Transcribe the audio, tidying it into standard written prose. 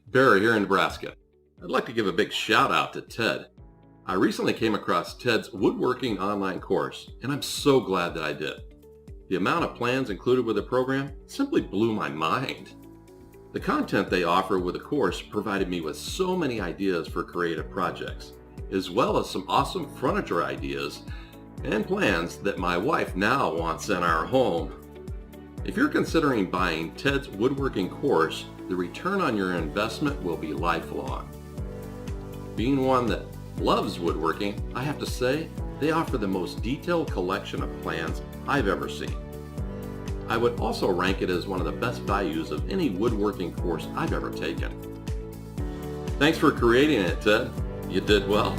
Barry here in Nebraska. I'd like to give a big shout out to Ted. I recently came across Ted's woodworking online course, and I'm so glad that I did. The amount of plans included with the program simply blew my mind. The content they offer with the course provided me with so many ideas for creative projects, as well as some awesome furniture ideas and plans that my wife now wants in our home. If you're considering buying Ted's woodworking course, the return on your investment will be lifelong. Being one that loves woodworking, I have to say, they offer the most detailed collection of plans I've ever seen. I would also rank it as one of the best values of any woodworking course I've ever taken. Thanks for creating it, Ted. You did well.